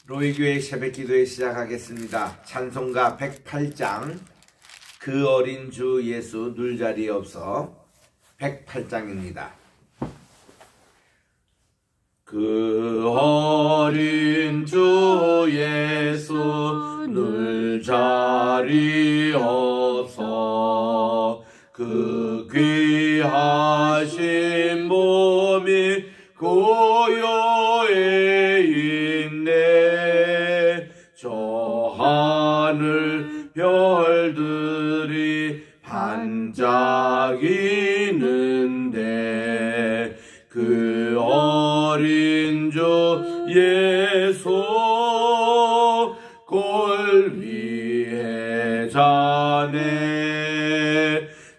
로이교회 새벽기도회 시작하겠습니다. 찬송가 108장 그 어린 주 예수 눌자리 없어 108장입니다. 그 어린 주 예수 눌자리 없어 그 귀하신 몸이 고요에 있네. 저 하늘 별들이 반짝이는데 그 어린 주 예수 꼴 위에 자네.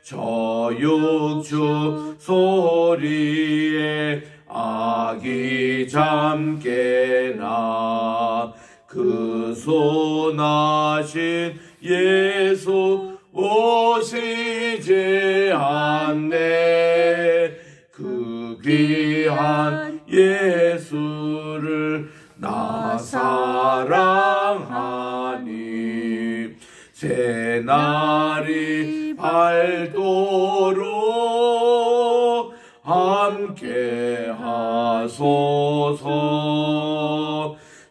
저 육축 소리에 아기 잠깨나 그 손하신 예수 오시지 않네. 그 귀한 예수를 나 사랑하니 새날이 밝도록 함께 하소서.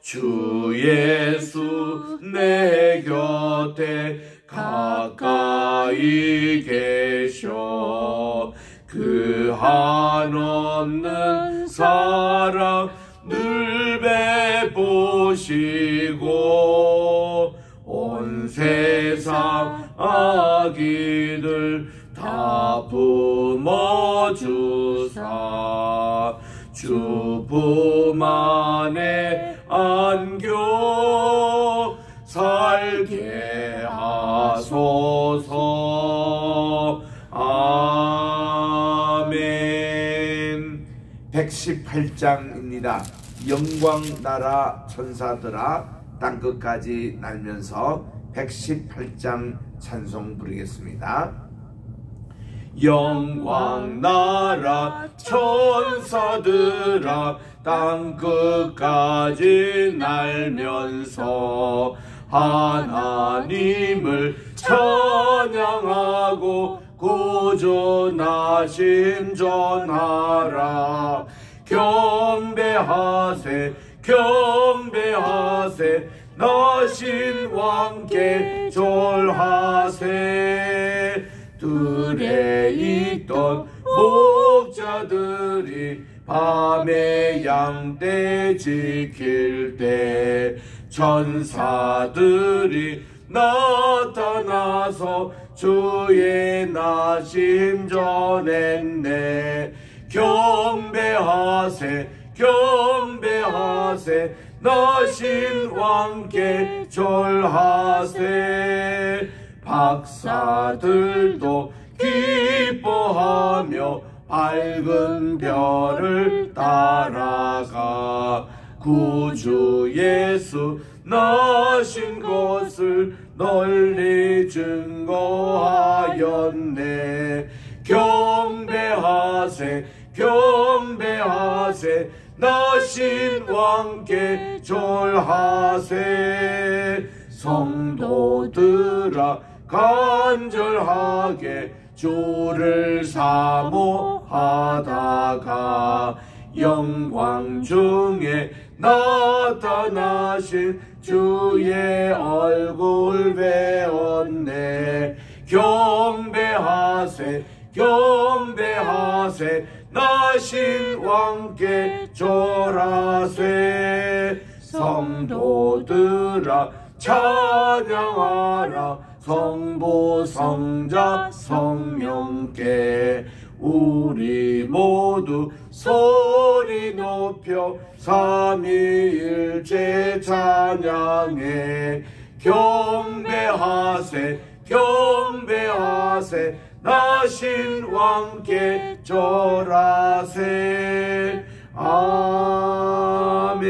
주 예수 내 곁에 가까이 계셔. 그 한없는 사랑 늘 베푸시고 온 세상 아기들 다 품어주사 주 품 안에 안겨 살게 하소서. 아멘. 118장입니다. 영광 나라 천사들아 땅끝까지 날면서 118장 찬송 부르겠습니다. 영광 나라 천사들아 땅끝까지 날면서 하나님을 찬양하고 구주나심 전하라. 경배하세 경배하세 나신 왕께 절하세. 들에 있던 목자들이 밤에 양떼 지킬 때 천사들이 나타나서 주의 나심 전했네. 경배하세 경배하세 나신 왕께 절하세. 박사들도 기뻐하며 밝은 별을 따라가 구주 예수 나신 것을 널리 증거하였네. 경배하세 경배하세 나신 왕께 절하세. 성도들아 간절하게 주를 사모하다가 영광 중에 나타나신 주의 얼굴 배웠네. 경배하세 경배하세 나신 왕께 절하세. 성도들아 찬양하라 성부 성자 성령께. 우리 모두 소리 높여 삼위일체 찬양해. 경배하세 경배하세 나신 왕께 절하세. 아멘.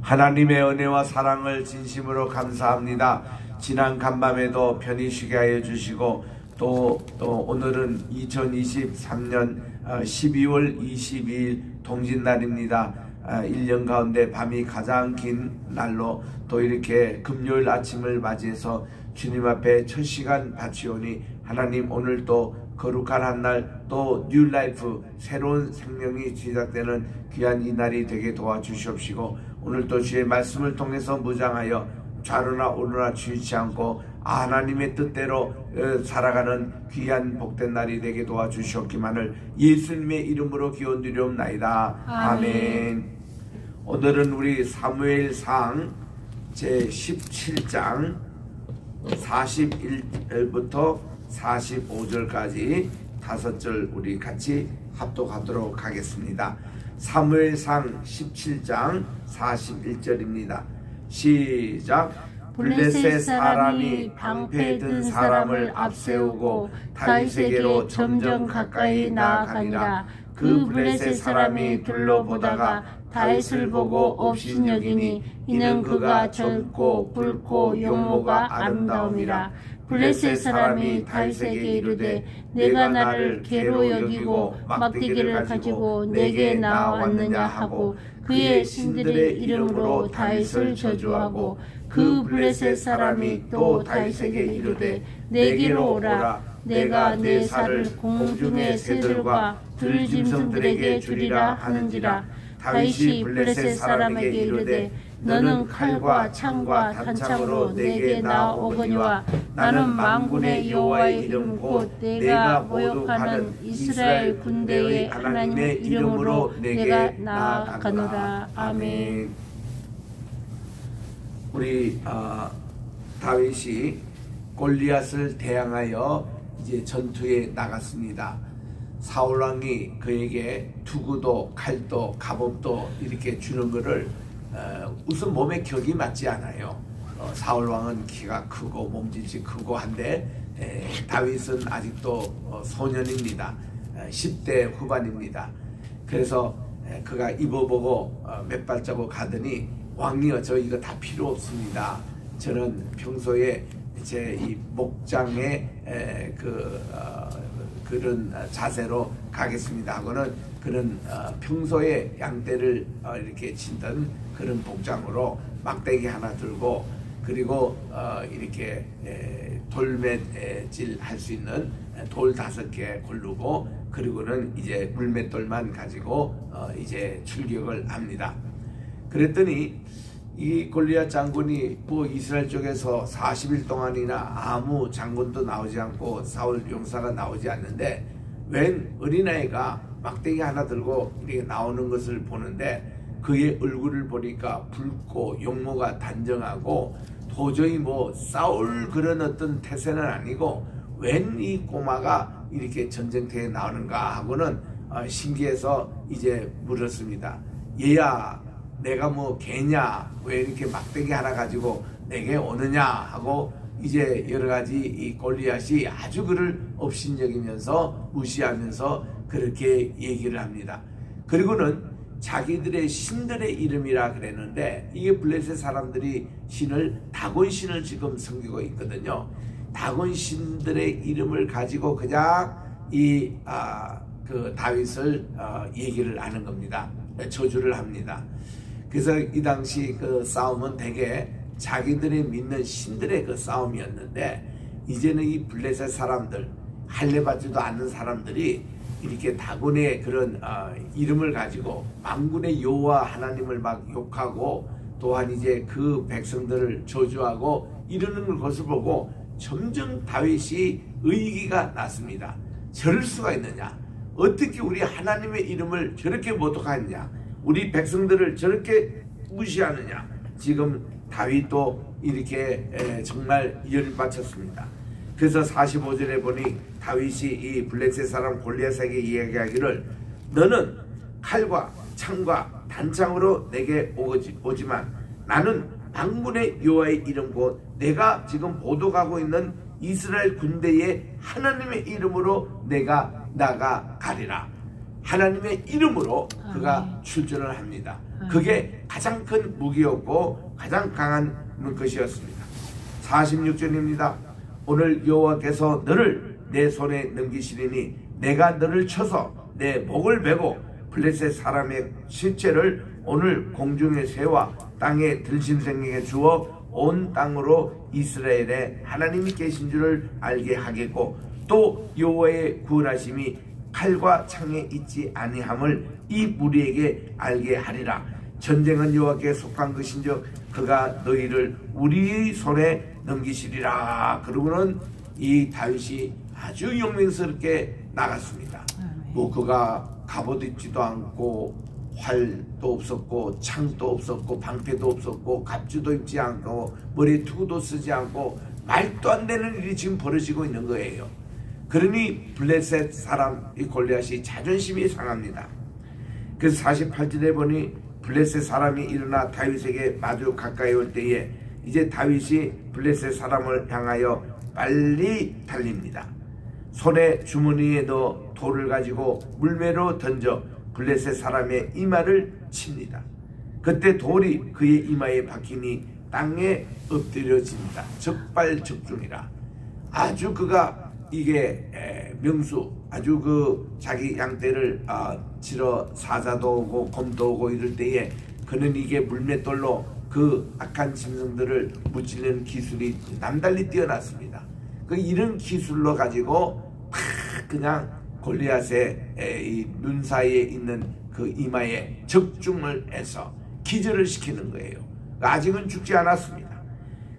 하나님의 은혜와 사랑을 진심으로 감사합니다. 지난 간밤에도 편히 쉬게 하여 주시고 또 오늘은 2023년 12월 22일 동짓날입니다. 1년 가운데 밤이 가장 긴 날로 또 이렇게 금요일 아침을 맞이해서 주님 앞에 첫 시간 바치오니 하나님 오늘 또 거룩한 한 날 또 뉴라이프 새로운 생명이 시작되는 귀한 이 날이 되게 도와주시옵시고 오늘 또 주의 말씀을 통해서 무장하여 좌로나 오르나 치우치 않고 하나님의 뜻대로 살아가는 귀한 복된 날이 되게 도와주시옵기만을 예수님의 이름으로 기원드리옵나이다. 아멘. 오늘은 우리 사무엘상 제17장 41절부터 45절까지 5절 우리 같이 합독하도록 하겠습니다. 사무엘상 17장 41절입니다. 시작. 블레셋 사람이 방패에 든 사람을 앞세우고 다윗에게로 점점 가까이 나아가니라. 그 블레셋 사람이 둘러보다가 다윗을 보고 업신여기니 이는 그가 젊고 붉고 용모가 아름다움이라. 블레셋 사람이 다윗에게 이르되 내가 나를 개로 여기고 막대기를 가지고 내게 나왔느냐 하고 그의 신들의 이름으로 다윗을 저주하고 그 블레셋 사람이 또 다윗에게 이르되 내게로 오라. 내가 내 살을 공중의 새들과 들짐승들에게 주리라 하는지라. 다윗이 블레셋 사람에게 이르되 너는 칼과 창과 단창으로 내게 나오거니와 나는 만군의 여호와의 이름 곧 내가 모욕하는 이스라엘 군대의 하나님의 이름으로 내가 나아가노라. 아멘. 우리 다윗이 골리앗을 대항하여 이제 전투에 나갔습니다. 사울왕이 그에게 투구도 칼도 갑옷도 이렇게 주는 것을 우선 몸에 격이 맞지 않아요. 사울왕은 키가 크고 몸짓이 크고 한데 다윗은 아직도 소년입니다. 10대 후반입니다. 그래서 그가 입어보고 몇 발자국 가더니 왕이여 저 이거 다 필요 없습니다. 저는 평소에 제 이 목장에 그런 자세로 가겠습니다 하고는 그는 평소에 양떼를 이렇게 치던 그런 복장으로 막대기 하나 들고 그리고 이렇게 돌맷질 할 수 있는 돌 5개 고르고 그리고는 이제 물맷돌만 가지고 이제 출격을 합니다. 그랬더니 이 골리앗 장군이 뭐 이스라엘 쪽에서 40일 동안이나 아무 장군도 나오지 않고 사울 용사가 나오지 않는데 웬 어린아이가 막대기 하나 들고 이렇게 나오는 것을 보는데 그의 얼굴을 보니까 붉고 용모가 단정하고 도저히 뭐 싸울 그런 어떤 태세는 아니고 웬 이 꼬마가 이렇게 전쟁터에 나오는가 하고는 신기해서 이제 물었습니다. 얘야 내가 뭐 개냐 왜 이렇게 막대기 하나 가지고 내게 오느냐 하고 이제 여러가지 이 골리앗이 아주 그를 업신여기면서 무시하면서 그렇게 얘기를 합니다. 그리고는 자기들의 신들의 이름이라 그랬는데 이게 블레셋 사람들이 신을 다곤 신을 지금 섬기고 있거든요. 다곤 신들의 이름을 가지고 그냥 그 다윗을 얘기를 하는 겁니다. 저주를 합니다. 그래서 이 당시 그 싸움은 대개 자기들이 믿는 신들의 그 싸움이었는데 이제는 이 블레셋 사람들 할례받지도 않는 사람들이 이렇게 다곤의 그런 이름을 가지고 만군의 여호와 하나님을 막 욕하고 또한 이제 그 백성들을 저주하고 이러는 것을 보고 점점 다윗이 의기가 났습니다. 저럴 수가 있느냐? 어떻게 우리 하나님의 이름을 저렇게 모독하느냐? 우리 백성들을 저렇게 무시하느냐? 지금 다윗도 이렇게 정말 열받쳤습니다. 그래서 45절에 보니 다윗이 이 블레셋 사람 골리앗에게 이야기하기를 너는 칼과 창과 단창으로 내게 오지만 나는 만군의 여호와의 이름 곧 내가 지금 보독하고 있는 이스라엘 군대의 하나님의 이름으로 내가 나가가리라. 하나님의 이름으로 그가 출전을 합니다. 그게 가장 큰 무기였고 가장 강한 것이었습니다. 46절입니다. 오늘 여호와께서 너를 내 손에 넘기시리니 내가 너를 쳐서 내 목을 베고 블레셋 사람의 실체를 오늘 공중의 새와 땅의 들짐승에게 주어 온 땅으로 이스라엘에 하나님이 계신 줄을 알게 하겠고 또 여호와의 구원하심이 칼과 창에 있지 아니함을 이 무리에게 알게 하리라. 전쟁은 여호와께 속한 것인즉 그가 너희를 우리 손에 넘기시리라. 그러고는 이 다윗이 아주 용맹스럽게 나갔습니다. 뭐 그가 갑옷 입지도 않고 활도 없었고 창도 없었고 방패도 없었고 갑주도 입지 않고 머리에 투구도 쓰지 않고 말도 안 되는 일이 지금 벌어지고 있는 거예요. 그러니 블레셋 사람 이 골리앗이 자존심이 상합니다. 그래서 48절에 보니 블레셋 사람이 일어나 다윗에게 마주 가까이 올 때에 이제 다윗이 블레셋 사람을 향하여 빨리 달립니다. 손에 주머니에 넣어 돌을 가지고 물매로 던져 블레셋 사람의 이마를 칩니다. 그때 돌이 그의 이마에 박히니 땅에 엎드려집니다. 적발적중이라. 아주 그가 이게 명수 아주 그 자기 양떼를 치러 사자도 오고 곰도 오고 이럴 때에 그는 이게 물맷돌로 그 악한 짐승들을 무찌르는 기술이 남달리 뛰어났습니다. 그 이런 기술로 가지고 팍 그냥 골리앗의 이 눈 사이에 있는 그 이마에 적중을 해서 기절을 시키는 거예요. 아직은 죽지 않았습니다.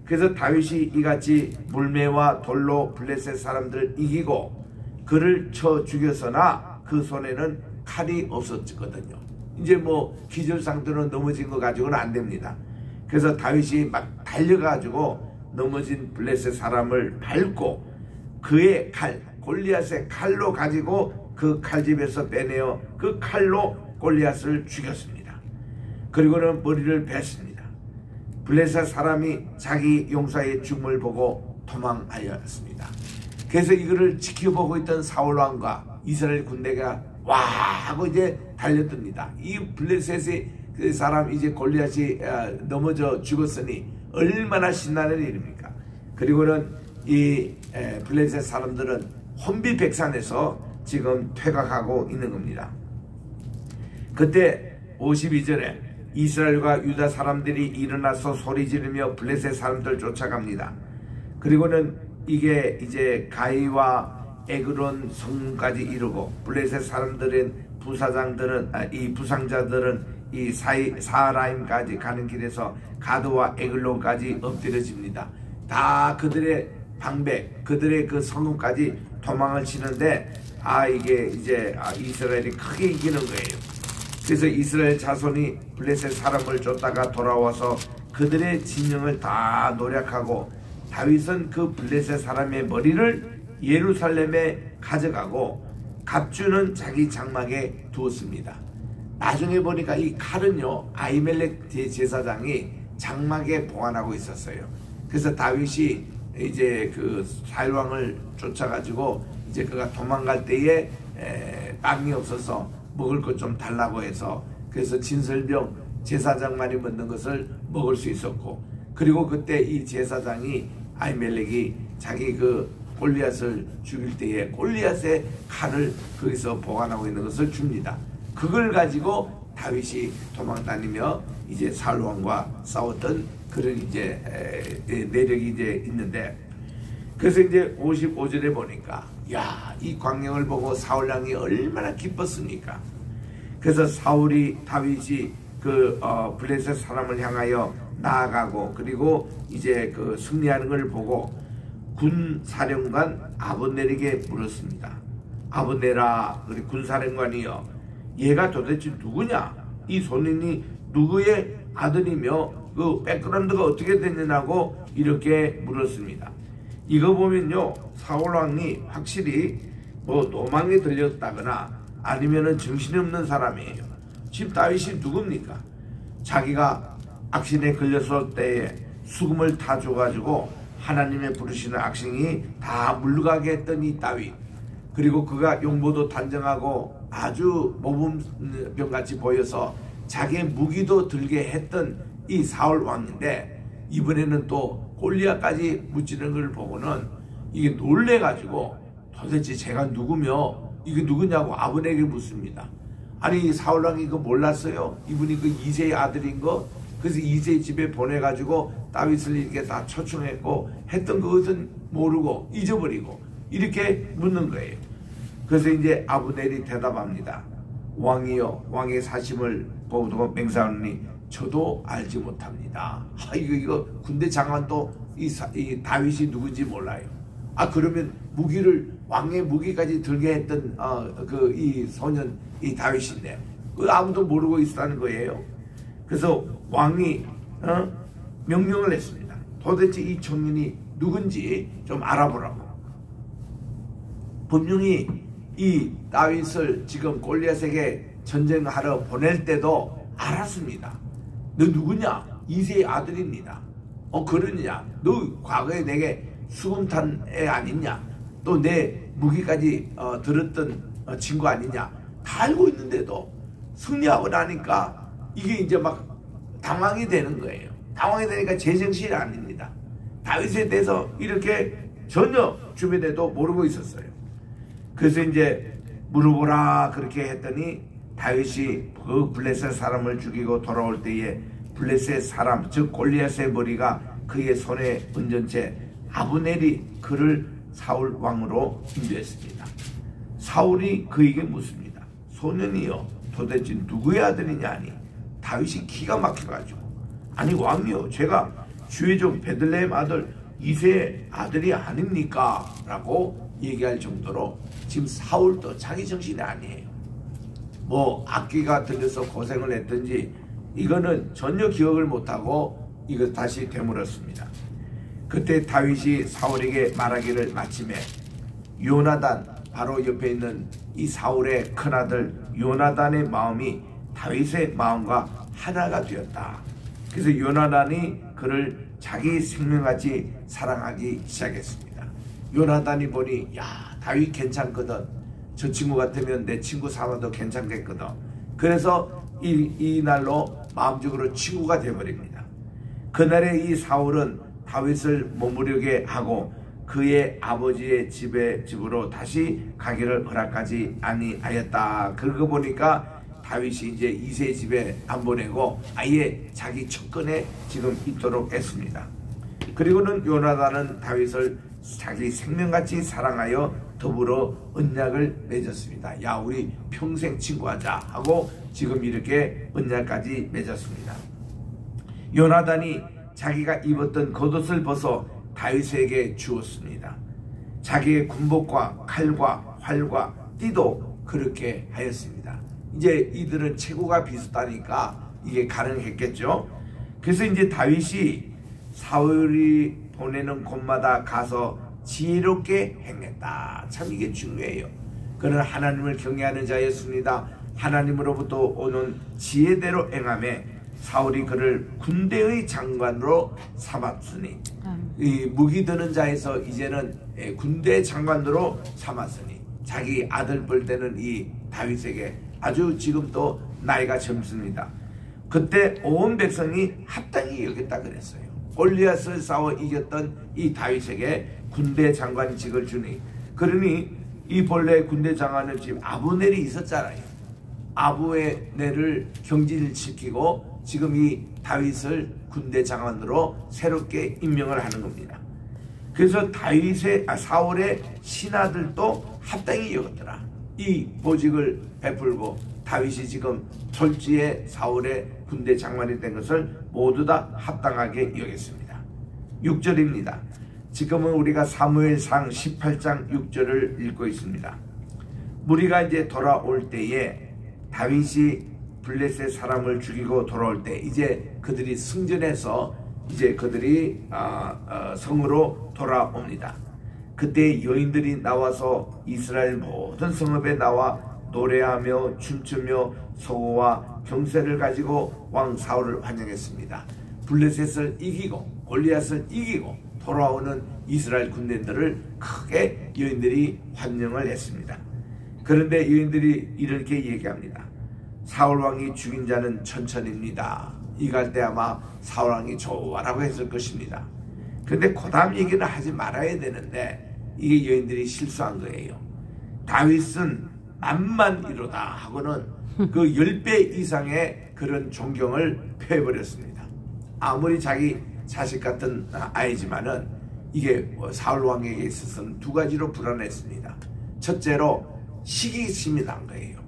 그래서 다윗이 이같이 물매와 돌로 블레셋 사람들을 이기고 그를 쳐 죽였으나 그 손에는 칼이 없었거든요. 이제 뭐 기절 상태로 넘어진 거 가지고는 안 됩니다. 그래서 다윗이 막 달려가지고 넘어진 블레셋 사람을 밟고 그의 칼 골리앗의 칼로 가지고 그 칼집에서 빼내어 그 칼로 골리앗을 죽였습니다. 그리고는 머리를 뱄습니다. 블레셋 사람이 자기 용사의 죽음을 보고 도망하였습니다. 그래서 이거를 지켜보고 있던 사울왕과 이스라엘 군대가 와 하고 이제 달려듭니다. 이 블레셋의 그 사람 이제 골리앗이 넘어져 죽었으니 얼마나 신나는 일입니까? 그리고는 이 블레셋 사람들은 혼비백산에서 지금 퇴각하고 있는 겁니다. 그때 52절에 이스라엘과 유다 사람들이 일어나서 소리 지르며 블레셋 사람들 쫓아갑니다. 그리고는 이게 이제 가이와 에그론 성까지 이르고 블레셋 사람들은 이 부상자들은 이 사라임까지 가는 길에서 가드와 에글론까지 엎드려집니다. 다 그들의 방백, 그들의 그 성읍까지 도망을 치는데 이게 이제 이스라엘이 크게 이기는 거예요. 그래서 이스라엘 자손이 블레셋 사람을 쫓다가 돌아와서 그들의 진영을 다 노략하고 다윗은 그 블레셋 사람의 머리를 예루살렘에 가져가고 갑주는 자기 장막에 두었습니다. 나중에 보니까 이 칼은요 아히멜렉 제사장이 장막에 보관하고 있었어요. 그래서 다윗이 이제 그 사울왕을 쫓아가지고 이제 그가 도망갈 때에 빵이 없어서 먹을 것 좀 달라고 해서 그래서 진설병 제사장만이 먹는 것을 먹을 수 있었고 그리고 그때 이 제사장이 아히멜렉이 자기 그 골리앗을 죽일 때에 골리앗의 칼을 거기서 보관하고 있는 것을 줍니다. 그걸 가지고 다윗이 도망다니며 이제 사울왕과 싸웠던 그런 이제 내력이 이제 있는데 그래서 이제 55절에 보니까 이 광경을 보고 사울왕이 얼마나 기뻤습니까? 그래서 다윗이 그 블레셋 사람을 향하여 나아가고 그리고 이제 그 승리하는 걸 보고 군 사령관 아브넬에게 물었습니다. 아브넬아, 우리 군 사령관이여, 얘가 도대체 누구냐? 이 소년이 누구의 아들이며 그 백그라운드가 어떻게 됐느냐고 이렇게 물었습니다. 이거 보면요 사울왕이 확실히 뭐 노망에 들렸다거나 아니면은 정신이 없는 사람이에요. 지금 다윗이 누굽니까? 자기가 악신에 걸렸을 때에 수금을 타 줘가지고 하나님의 부르시는 악신이 다 물러가게 했던 이 다윗, 그리고 그가 용모도 단정하고 아주 모범병같이 보여서 자기의 무기도 들게 했던 이 사울 왕인데 이번에는 또 골리앗까지 무찌르는 걸 보고는 이게 놀래가지고 도대체 제가 누구며 이게 누구냐고 아브넬에게 묻습니다. 아니 사울왕이 그 몰랐어요? 이분이 그 이새의 아들인 거. 그래서 이새 집에 보내가지고 다윗을 이렇게 다 초청했고 했던 그것은 모르고 잊어버리고 이렇게 묻는 거예요. 그래서 이제 아브넬이 대답합니다. 왕이여, 왕의 사심을 보고 맹세하노니 저도 알지 못합니다. 이거 군대 장관도 이 다윗이 누군지 몰라요. 그러면 무기를 왕의 무기까지 들게 했던 이 소년 이 다윗인데 아무도 모르고 있었다는 거예요. 그래서 왕이 명령을 했습니다. 도대체 이 청년이 누군지 좀 알아보라고. 분명히 이 다윗을 지금 골리앗에게 전쟁하러 보낼 때도 알았습니다. 너 누구냐? 이새의 아들입니다. 그러느냐? 너 과거에 내게 수금탄 애 아니냐? 또 내 무기까지 들었던 친구 아니냐? 다 알고 있는데도 승리하고 나니까 이게 이제 막 당황이 되는 거예요. 당황이 되니까 제정신이 아닙니다. 다윗에 대해서 이렇게 전혀 주변에도 모르고 있었어요. 그래서 이제 물어보라 그렇게 했더니 다윗이 그 블레셋 사람을 죽이고 돌아올 때에 블레셋 사람 즉 골리앗의 머리가 그의 손에 얹은 채 아브넬이 그를 사울 왕으로 인도했습니다. 사울이 그에게 묻습니다. 소년이여 도대체 누구의 아들이냐 하니 다윗이 기가 막혀가지고 아니 왕이여 제가 주의 종 베들레헴 아들 이새의 아들이 아닙니까? 라고 얘기할 정도로 지금 사울도 자기 정신이 아니에요. 뭐 악기가 들려서 고생을 했든지 이거는 전혀 기억을 못하고 이거 다시 되물었습니다. 그때 다윗이 사울에게 말하기를 마침에 요나단 바로 옆에 있는 이 사울의 큰아들 요나단의 마음이 다윗의 마음과 하나가 되었다. 그래서 요나단이 그를 자기 생명같이 사랑하기 시작했습니다. 요나단이 보니 야 다윗 괜찮거든. 저 친구 같으면 내 친구 삼아도 괜찮겠거든. 그래서 이 날로 마음적으로 친구가 되어버립니다. 그날에 이 사울은 다윗을 머무르게 하고 그의 아버지의 집으로 다시 가기를 허락하지 아니하였다. 그러고 보니까 다윗이 이제 이새 집에 안 보내고 아예 자기 척근에 지금 있도록 했습니다. 그리고는 요나단은 다윗을 자기 생명같이 사랑하여 더불어 언약을 맺었습니다. 야 우리 평생 친구하자 하고 지금 이렇게 언약까지 맺었습니다. 요나단이 자기가 입었던 겉옷을 벗어 다윗에게 주었습니다. 자기의 군복과 칼과 활과 띠도 그렇게 하였습니다. 이제 이들은 체구가 비슷하니까 이게 가능했겠죠. 그래서 이제 다윗이 사울이 보내는 곳마다 가서 지혜롭게 행했다. 참 이게 중요해요. 그는 하나님을 경외하는 자였습니다. 하나님으로부터 오는 지혜대로 행하며 사울이 그를 군대의 장관으로 삼았으니 이 무기 드는 자에서 이제는 군대 장관으로 삼았으니 자기 아들 볼 때는 이 다윗에게 아주 지금 또 나이가 젊습니다. 그때 온 백성이 합당히 여겼다 그랬어요. 골리앗을 싸워 이겼던 이 다윗에게 군대 장관직을 주니 그러니 이 본래 군대 장관은 지금 아브넬이 있었잖아요. 아브넬을 경질시키고 지금 이 다윗을 군대 장관으로 새롭게 임명을 하는 겁니다. 그래서 사울의 신하들도 합당히 여겼더라. 이 보직을 베풀고 다윗이 지금 졸지에 사울의 군대 장관이 된 것을 모두 다 합당하게 여겼습니다. 6절입니다. 지금은 우리가 사무엘상 18장 6절을 읽고 있습니다. 무리가 이제 돌아올 때에 다윗이 블레셋 사람을 죽이고 돌아올 때 이제 그들이 승전해서 이제 그들이 성으로 돌아옵니다. 그때 여인들이 나와서 이스라엘 모든 성읍에 나와 노래하며 춤추며 소고와 경세를 가지고 왕 사울을 환영했습니다. 블레셋을 이기고 골리앗을 이기고 돌아오는 이스라엘 군대들을 크게 여인들이 환영을 했습니다. 그런데 여인들이 이렇게 얘기합니다. 사울왕이 죽인 자는 천천입니다. 이갈 때 아마 사울왕이 좋아라고 했을 것입니다. 그런데 그 다음 얘기는 하지 말아야 되는데 이게 여인들이 실수한 거예요. 다윗은 만만 이루다 하고는 그 10배 이상의 그런 존경을 표해버렸습니다. 아무리 자기 자식 같은 아이지만은 이게 사울 왕에게 있어서는 두 가지로 불안했습니다. 첫째로 시기심이 난 거예요.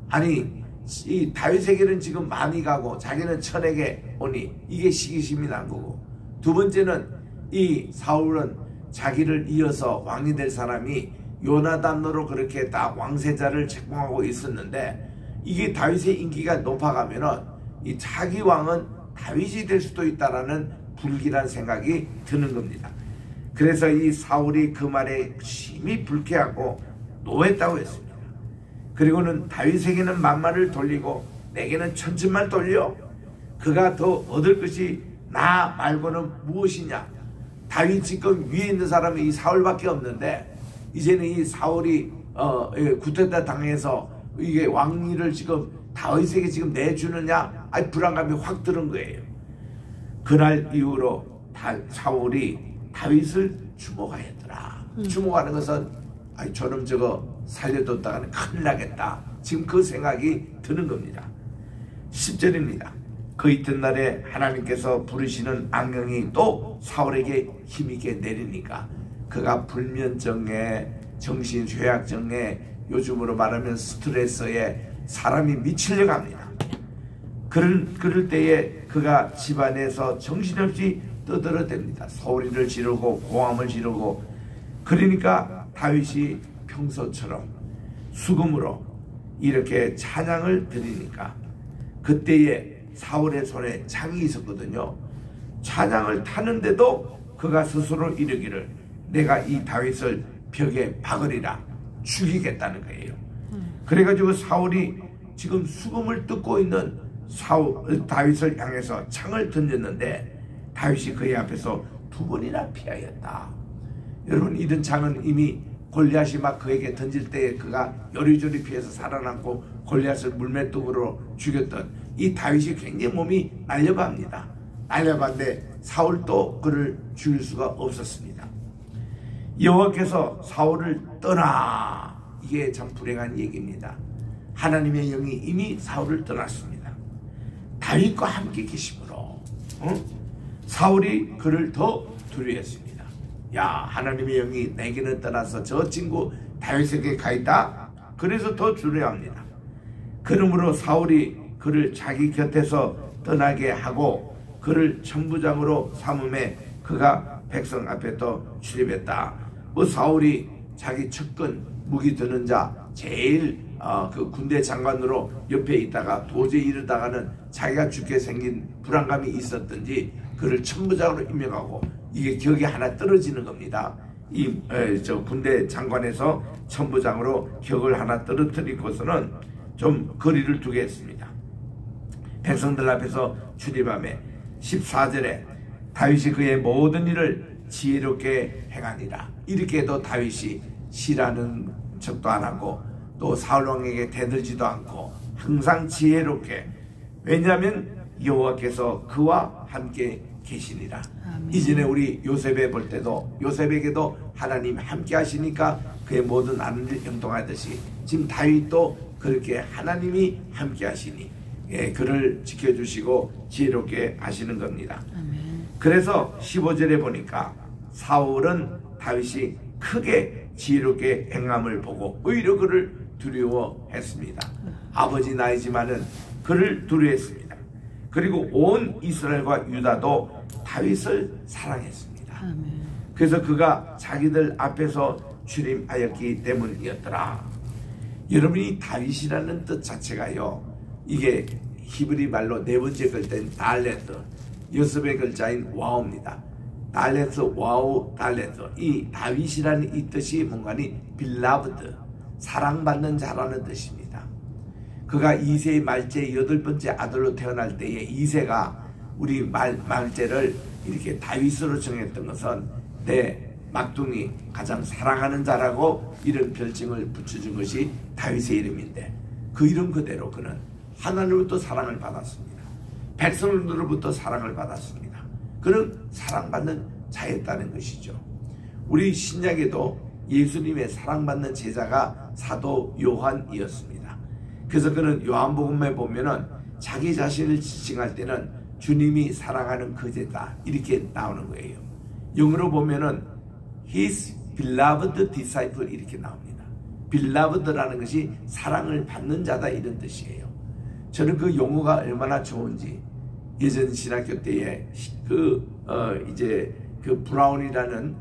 아니 이 다윗에게는 지금 많이 가고 자기는 1000에게 오니 이게 시기심이 난 거고, 두 번째는 이 사울은 자기를 이어서 왕이 될 사람이 요나단으로 그렇게 딱 왕세자를 책봉하고 있었는데 이게 다윗의 인기가 높아가면은 이 자기 왕은 다윗이 될 수도 있다라는 불길한 생각이 드는 겁니다. 그래서 이 사울이 그 말에 심히 불쾌하고 노했다고 했습니다. 그리고는 다윗에게는 만마를 돌리고 내게는 천천만 돌려 그가 더 얻을 것이 나 말고는 무엇이냐. 다윗 지금 위에 있는 사람이 이 사울밖에 없는데 이제는 이 사울이 구태타 당해서 이게 왕위를 지금 다윗에게 지금 내주느냐, 아니 불안감이 확 드는 거예요. 그날 이후로 사울이 다윗을 주목하였더라. 주목하는 것은 아니 저놈 저거 살려뒀다가는 큰일 나겠다, 지금 그 생각이 드는 겁니다. 10절입니다. 그 이튿날에 하나님께서 부르시는 안경이 또 사울에게 힘있게 내리니까 그가 불면증에 정신쇠약증에 요즘으로 말하면 스트레스에 사람이 미치려고 합니다. 그럴 때에 그가 집안에서 정신없이 떠들어댑니다. 소리를 지르고 고함을 지르고. 그러니까 다윗이 평소처럼 수금으로 이렇게 찬양을 드리니까 그때에 사울의 손에 창이 있었거든요. 찬양을 타는데도 그가 스스로 이르기를 내가 이 다윗을 벽에 박으리라, 죽이겠다는 거예요. 그래가지고 사울이 지금 수금을 뜯고 있는 다윗을 향해서 창을 던졌는데 다윗이 그의 앞에서 2번이나 피하였다. 여러분, 이런 창은 이미 골리앗이 막 그에게 던질 때에 그가 요리조리 피해서 살아남고 골리앗을 물맷돌로 죽였던 이 다윗이 굉장히 몸이 날려갑니다. 날려갔는데 사울도 그를 죽일 수가 없었습니다. 여호와께서 사울을 떠나, 이게 참 불행한 얘기입니다. 하나님의 영이 이미 사울을 떠났습니다. 다윗과 함께 계심으로 사울이 그를 더 두려워했습니다. 야, 하나님의 영이 내게는 떠나서 저 친구 다윗에게 가 있다. 그래서 더 두려워합니다. 그러므로 사울이 그를 자기 곁에서 떠나게 하고 그를 천부장으로 삼음에 그가 백성 앞에 또 출입했다. 사울이 자기 측근 무기 드는 자 제일 그 군대 장관으로 옆에 있다가 도저히 이러다가는 자기가 죽게 생긴 불안감이 있었던지 그를 천부장으로 임명하고, 이게 격이 하나 떨어지는 겁니다. 저 군대 장관에서 천부장으로 격을 하나 떨어뜨리고서는 좀 거리를 두게 했습니다. 백성들 앞에서 출입하며 14절에 다윗이 그의 모든 일을 지혜롭게 행하니라. 이렇게 해도 다윗이 시라는 척도 안 하고 또 사울왕에게 대들지도 않고 항상 지혜롭게, 왜냐하면 여호와께서 그와 함께 계시니라. 아멘. 이전에 우리 요셉에 볼 때도 요셉에게도 하나님 함께 하시니까 그의 모든 아는 일 형통하듯이 지금 다윗도 그렇게 하나님이 함께 하시니 그를 지켜주시고 지혜롭게 하시는 겁니다. 아멘. 그래서 15절에 보니까 사울은 다윗이 크게 지혜롭게 행함을 보고 오히려 그를 두려워했습니다. 아버지 나이지만은 그를 두려워했습니다. 그리고 온 이스라엘과 유다도 다윗을 사랑했습니다. 아멘. 그래서 그가 자기들 앞에서 출임하였기 때문이었더라. 여러분이 다윗이라는 뜻 자체가요, 이게 히브리 말로 네 번째 글자인 달레트, 여섯의 글자인 와우입니다. 달레트, 와우, 달레트. 이 다윗이라는 이 뜻이 뭔가니 빌라브드, 사랑받는 자라는 뜻입니다. 그가 이세의 말째 8번째 아들로 태어날 때에 이세가 우리 말째를 이렇게 다윗으로 정했던 것은 내 막둥이 가장 사랑하는 자라고 이런 별칭을 붙여준 것이 다윗의 이름인데, 그 이름 그대로 그는 하나님으로부터 사랑을 받았습니다. 백성들로부터 사랑을 받았습니다. 그는 사랑받는 자였다는 것이죠. 우리 신약에도 예수님의 사랑받는 제자가 사도 요한이었습니다. 그래서 그는 요한복음에 보면은 자기 자신을 지칭할 때는 주님이 사랑하는 그제다 이렇게 나오는 거예요. 영어로 보면은 His beloved disciple 이렇게 나옵니다. beloved라는 것이 사랑을 받는 자다 이런 뜻이에요. 저는 그 용어가 얼마나 좋은지 예전 신학교 때에 이제 그 브라운이라는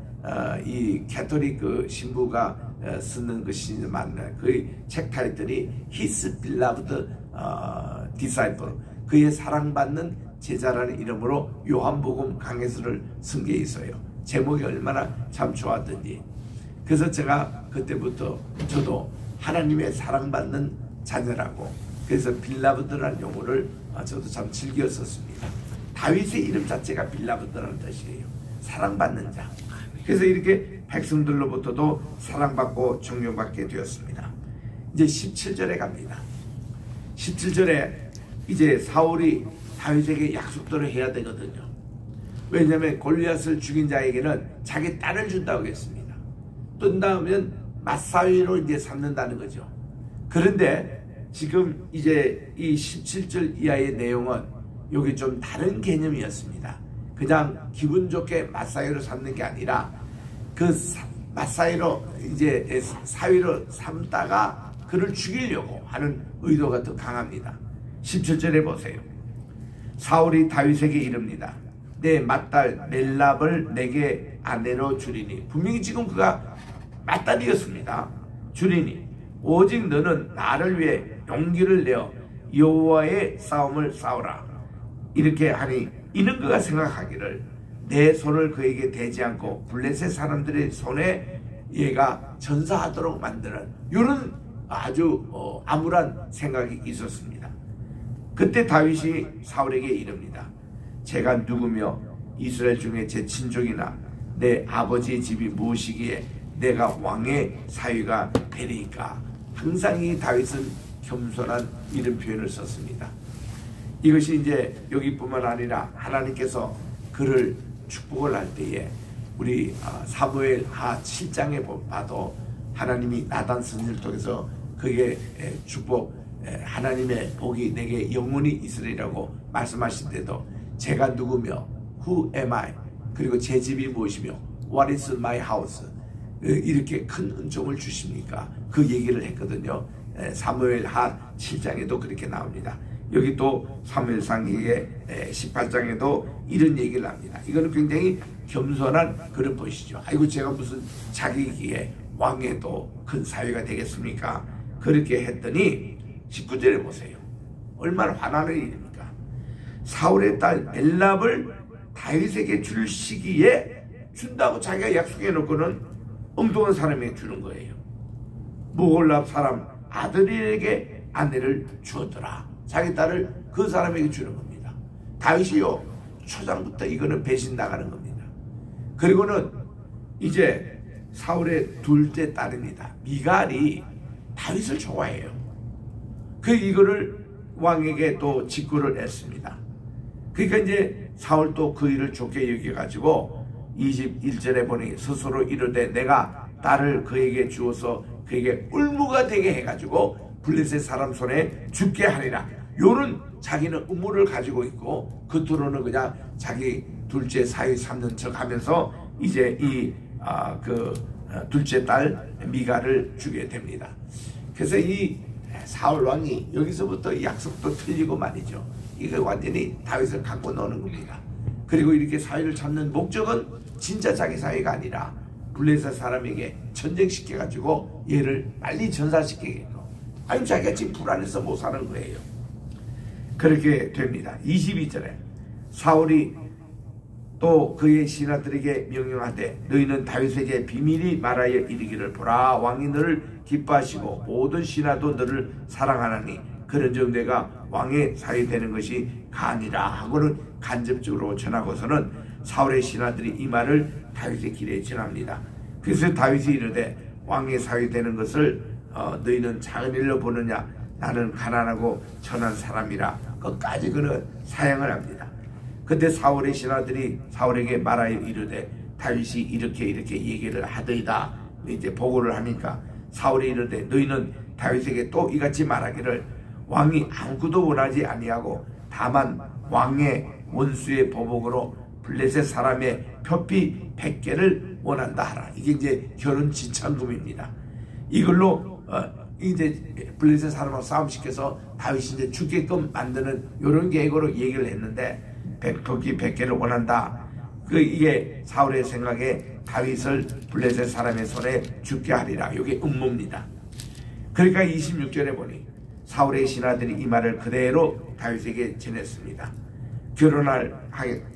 이 캐톨릭 그 신부가 쓰는 것이 맞는 그 책 타이틀이 His beloved disciple, 그의 사랑받는 제자라는 이름으로 요한복음 강해서를 쓴 게 있어요. 제목이 얼마나 참 좋았던지. 그래서 제가 그때부터 저도 하나님의 사랑받는 자녀라고, 그래서 빌라브드라는 용어를 저도 참 즐겨 썼습니다. 다윗의 이름 자체가 빌라브드라는 뜻이에요. 사랑받는 자. 그래서 이렇게 백성들로부터도 사랑받고 존경받게 되었습니다. 이제 17절에 갑니다. 17절에 이제 사울이 다윗에게 약속들을 해야 되거든요. 왜냐하면 골리앗을 죽인 자에게는 자기 딸을 준다고 했습니다. 뜬 다음엔 맞사위로 이제 삼는다는 거죠. 그런데 지금 이제 이 17절 이하의 내용은 여기 좀 다른 개념이었습니다. 그냥 기분 좋게 맞사위로 삼는 게 아니라 그 맞사위로 이제 사위로 삼다가 그를 죽이려고 하는 의도가 더 강합니다. 17절에 보세요. 사울이 다윗에게 이릅니다. 내 맏딸 멜랍을 내게 아내로 주리니, 분명히 지금 그가 맏딸이었습니다. 주리니 오직 너는 나를 위해 용기를 내어 여호와의 싸움을 싸우라. 이렇게 하니 이는 그가 생각하기를 내 손을 그에게 대지 않고 블레셋 사람들의 손에 얘가 전사하도록 만드는 이런 아주 암울한 생각이 있었습니다. 그때 다윗이 사울에게 이릅니다. 제가 누구며 이스라엘 중에 제 친족이나 내 아버지의 집이 무엇이기에 내가 왕의 사위가 되리까. 항상 이 다윗은 겸손한 이런 표현을 썼습니다. 이것이 이제 여기뿐만 아니라 하나님께서 그를 축복을 할 때에 우리 사무엘 하 7장에 봐도 하나님이 나단 선지를 통해서 그에게 축복, 하나님의 복이 내게 영원히 있으리라고 말씀하신 때도 제가 누구며 Who am I? 그리고 제 집이 무엇이며 What is my house? 이렇게 큰 은총을 주십니까? 그 얘기를 했거든요. 사무엘 하 7장에도 그렇게 나옵니다. 여기 또 사무엘상기의 18장에도 이런 얘기를 합니다. 이거는 굉장히 겸손한 그런 것이죠. 아이고 제가 무슨 자기기에 왕에도 큰 사위가 되겠습니까? 그렇게 했더니 19절에 보세요. 얼마나 화나는 일입니까? 사울의 딸 멜랍을 다윗에게 줄 시기에 준다고 자기가 약속해 놓고는 엉뚱한 사람에게 주는 거예요. 무골랍 사람 아들에게 아내를 주었더라. 자기 딸을 그 사람에게 주는 겁니다. 다윗이요 초장부터 이거는 배신 나가는 겁니다. 그리고는 이제 사울의 둘째 딸입니다. 미갈이 다윗을 좋아해요. 이거를 왕에게 또 직구를 했습니다. 그러니까 이제 사울도 그 일을 좋게 여겨가지고 21절에 보니 스스로 이르되 내가 딸을 그에게 주어서 그에게 울무가 되게 해가지고 블레셋 사람 손에 죽게 하리라. 요런 자기는 음모를 가지고 있고 겉으로는 그냥 자기 둘째 사위 삼는 척 하면서 이제 둘째 딸 미갈을 주게 됩니다. 그래서 이 사울 왕이 여기서부터 약속도 틀리고 말이죠. 이거 완전히 다윗을 갖고 노는 겁니다. 그리고 이렇게 사위를 찾는 목적은 진짜 자기 사위가 아니라 블레셋 사람에게 전쟁시켜가지고 얘를 빨리 전사시키겠고, 아니 자기가 지금 불안해서 못 사는 거예요. 그렇게 됩니다. 22절에 사울이 또 그의 신하들에게 명령하되 너희는 다윗에게 비밀히 말하여 이르기를 보라 왕이 너를 기뻐하시고 모든 신하도 너를 사랑하나니 그런즉 내가 왕의 사위 되는 것이 가니라 하고는 간접적으로 전하고서는 사울의 신하들이 이 말을 다윗의 길에 전합니다. 그래서 다윗이 이르되 왕의 사위 되는 것을 너희는 작은 일로 보느냐 나는 가난하고 천한 사람이라 끝까지 그는 사양을 합니다. 그때 사울의 신하들이 사울에게 말하여 이르되 다윗이 이렇게 얘기를 하더이다. 이제 보고를 하니까 사울이 이르되 너희는 다윗에게 또 이같이 말하기를 왕이 아무것도 원하지 아니하고 다만 왕의 원수의 보복으로 블레셋 사람의 표피 100개를 원한다 하라. 이게 이제 결혼 지참금입니다. 이걸로 이제 블레셋 사람하고 싸움시켜서 다윗이 이제 죽게끔 만드는 이런 계획으로 얘기를 했는데 표피 100개를 원한다. 이게 사울의 생각에 다윗을 블레셋 사람의 손에 죽게 하리라. 이게 음모입니다. 그러니까 26절에 보니 사울의 신하들이 이 말을 그대로 다윗에게 전했습니다. 결혼할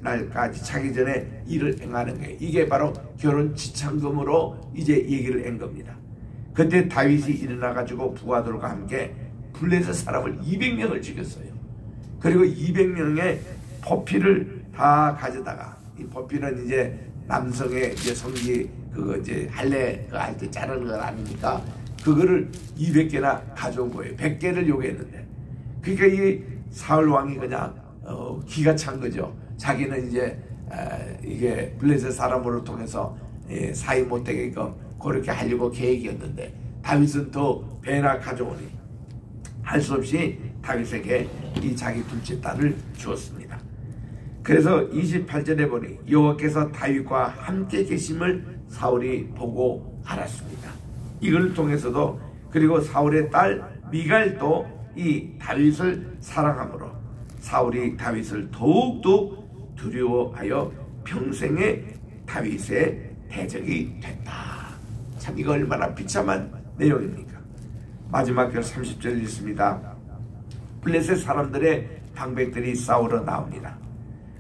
날까지 차기 전에 일을 행하는 거예요. 이게 바로 결혼 지참금으로 이제 얘기를 한 겁니다. 그때 다윗이 일어나가지고 부하들과 함께 블레셋 사람을 200명을 죽였어요. 그리고 200명의 포피를 다 가져다가, 이 포피는 이제 남성의 이제 성기 그거 이제 할례 할 때 자르는 건 아니니까 그거를 200개나 가져온 거예요. 100개를 요구했는데, 그러니까 이 사울 왕이 그냥 기가 찬 거죠. 자기는 이제 이게 블레셋 사람으로 통해서 사이 못되게끔 그렇게 하려고 계획이었는데 다윗은 또 배나 가져오니 할 수 없이 다윗에게 이 자기 둘째 딸을 주었습니다. 그래서 28절에 보니 여호와께서 다윗과 함께 계심을 사울이 보고 알았습니다. 이걸 통해서도, 그리고 사울의 딸 미갈도 이 다윗을 사랑하므로 사울이 다윗을 더욱더욱 두려워하여 평생에 다윗의 대적이 됐다. 참 이거 얼마나 비참한 내용입니까? 마지막 절 30절 읽습니다. 블레셋 사람들의 방백들이 싸우러 나옵니다.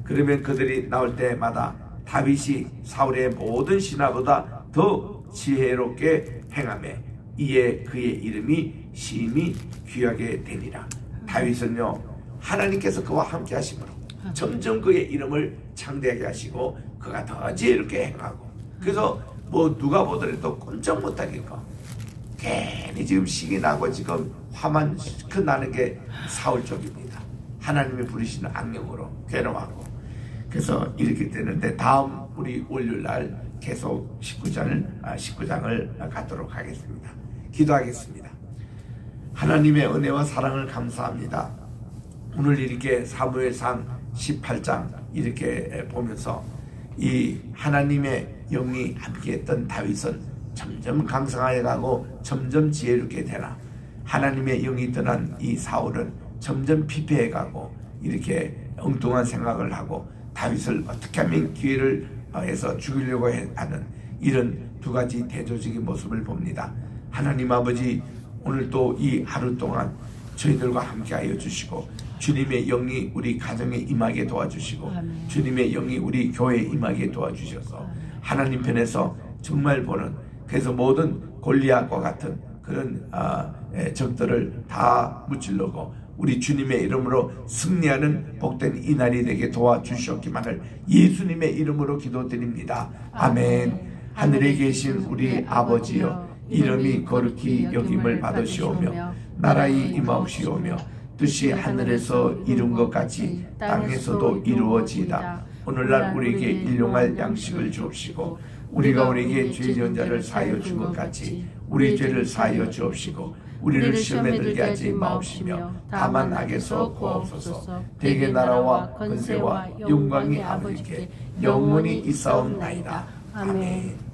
그러면 그들이 나올 때마다 다윗이 사울의 모든 신하보다 더 지혜롭게 행하며 이에 그의 이름이 심히 귀하게 되니라. 다윗은요, 하나님께서 그와 함께 하심으로 점점 그의 이름을 창대하게 하시고 그가 더 지혜롭게 행하고, 그래서 뭐 누가 보더라도 꼼짝 못하겠고 괜히 지금 신이 나고 지금 화만 그 나는 게 사울 쪽입니다. 하나님이 부르시는 악령으로 괴로워하고. 그래서 이렇게 되는데 다음 우리 월요일날 계속 19장을 갖도록 하겠습니다. 기도하겠습니다. 하나님의 은혜와 사랑을 감사합니다. 오늘 이렇게 사무엘상 18장 이렇게 보면서 이 하나님의 영이 함께했던 다윗은 점점 강성하여 가고 점점 지혜롭게 되나, 하나님의 영이 떠난 이 사울은 점점 피폐해 가고 이렇게 엉뚱한 생각을 하고 다윗을 어떻게 하면 기회를 해서 죽이려고 하는 이런 두 가지 대조적인 모습을 봅니다. 하나님 아버지, 오늘 또 이 하루 동안 저희들과 함께하여 주시고 주님의 영이 우리 가정에 임하게 도와주시고 아멘. 주님의 영이 우리 교회에 임하게 도와주셔서 하나님 편에서 정말 보는, 그래서 모든 골리앗과 같은 그런 적들을 다 무찔러고 우리 주님의 이름으로 승리하는 복된 이날이 되게 도와주시옵기만을 예수님의 이름으로 기도드립니다. 아멘. 하늘에 계신 우리 아버지여, 이름이 거룩히 여김을 받으시오며 나라의 임하옵시오며 뜻이 하늘에서 이룬 것 같이 땅에서도 이루어지이다. 오늘날 우리에게 일용할 양식을 주옵시고 우리가 우리에게 죄 지은 자를 사하여 준 것 같이 우리 죄를 사하여 주옵시고 우리를 시험에 들게 하지 마옵시며 다만 악에서 구하옵소서. 대개 나라와 권세와 영광이 아버지께 영원히 있사옵나이다. 아멘.